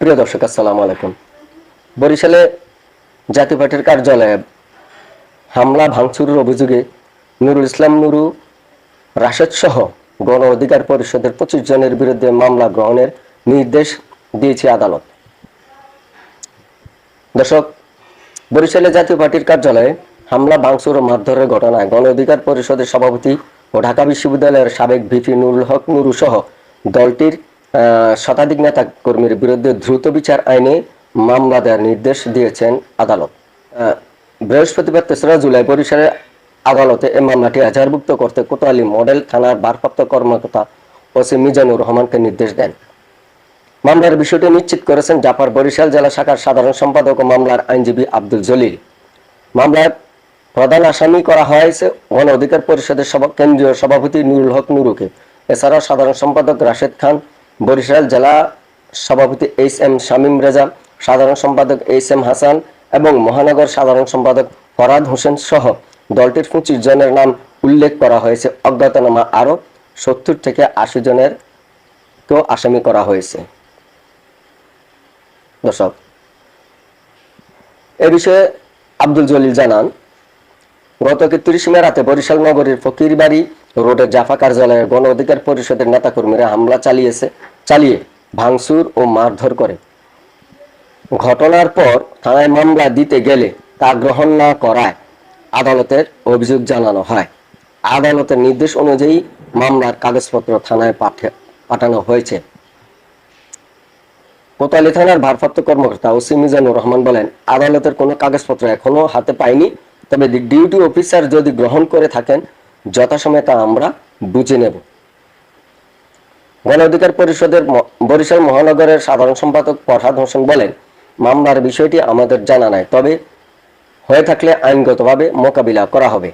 প্রিয় দর্শক, আসসালামু আলাইকুম। বরিশালে জাতীয় পার্টির কার্যালয়ে হামলা ভাঙচুরের অভিযোগে নুরুল ইসলাম নুরু, রাশেদ সহ গণ অধিকার পরিষদের 25 জনের বিরুদ্ধে মামলা গ্রহণের নির্দেশ দিয়েছে আদালত। দর্শক, বরিশালে জাতীয় পার্টির কার্যালয়ে হামলা ভাঙচুর ও মারধরের ঘটনায় গণ অধিকার পরিষদের সভাপতি ও ঢাকা বিশ্ববিদ্যালয়ের সাবেক ভিপি নুরুল হক নুরু সহ দলটির শতাধিক নেতা কর্মীর বিরুদ্ধে দ্রুত বিচার আইনে মামলা দেওয়ার নির্দেশ দিয়েছেন আদালত। বৃহস্পতিবার 3রা জুলাই বরিশালের আদালতে এই মামলাটি এজাহারভুক্ত করতে কোতোয়ালী মডেল থানার ভারপ্রাপ্ত কর্মকর্তা ওসি মিজানুর রহমানকে নির্দেশ দেন। মামলার বিষয়টি নিশ্চিত করেছেন জাপার বরিশাল জেলা শাখার সাধারণ সম্পাদক ও মামলার আইনজীবী আব্দুল জলিল। মামলার প্রধান আসামি করা হয়েছে গণ অধিকার পরিষদের কেন্দ্রীয় সভাপতি নুরুল হক নুরুকে। এছাড়াও সাধারণ সম্পাদক রাশেদ খান, বরিশাল জেলা সভাপতি HM শামীম রেজা, সাধারণ সম্পাদক HM হাসান এবং মহানগর সাধারণ সম্পাদক ফরহাদ হোসেন সহ দলটির 25 জনের নাম উল্লেখ করা হয়েছে। অজ্ঞাতনামা আরো 70 থেকে 80 জনের কেও আসামি করা হয়েছে। দর্শক, এ বিষয়ে আব্দুল জলিল জানান, গত 31 মে রাতে বরিশাল নগরীর ফকিরবাড়ি রোডের জাফা কার্যালয়ে গণ অধিকার পরিষদের নেতাকর্মীরা হামলা চালিয়ে ভাঙচুর ও মারধর করে। ঘটনার পর থানায় মামলা দিতে গেলে তা গ্রহণ না করায় আদালতের অভিযোগ জানানো হয়। আদালতের নির্দেশ অনুযায়ী মামলার কাগজপত্র থানায় পাঠানো হয়েছে। কোতোয়ালী থানার ভারপ্রাপ্ত কর্মকর্তা ওসি মিজানুর রহমান বলেন, আদালতের কোনো কাগজপত্র এখনো হাতে পাইনি, তবে ডিউটি অফিসার যদি গ্রহণ করে থাকেন যথাসময়ে তা আমরা বুঝে নেব। গণ অধিকার পরিষদের বরিশাল মহানগরের সাধারণ সম্পাদক ফরহাদ হোসেন বলেন, মামলার বিষয়টি আমাদের জানা নাই, তবে হয়ে থাকলে আইনগতভাবে মোকাবিলা করা হবে।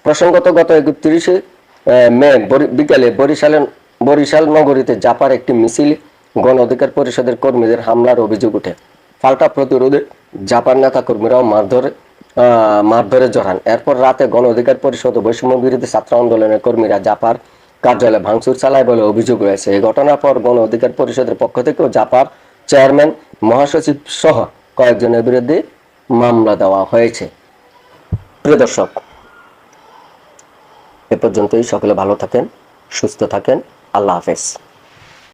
প্রসঙ্গত, গত 31 মে বিকেলে বরিশাল নগরীতে জাপার একটি মিছিল গণ অধিকার পরিষদের কর্মীদের হামলার অভিযোগ ওঠে। পাল্টা প্রতিরোধে জাপার নেতা কর্মীরাও মারধরে জড়ান। এরপর রাতে গণ অধিকার পরিষদ ও বৈষম্য বিরোধী ছাত্র আন্দোলনের কর্মীরা জাপার কার্যালয়ে ভাঙচুর চালায় বলে অভিযোগ রয়েছে। এই ঘটনার পর গণ অধিকার পরিষদের পক্ষ থেকেও জাপার চেয়ারম্যান, মহাসচিব সহ কয়েকজনের বিরুদ্ধে মামলা দেওয়া হয়েছে। প্রিয় দর্শক, এ পর্যন্তই। সকলে ভালো থাকেন, সুস্থ থাকেন। আল্লাহ হাফেজ।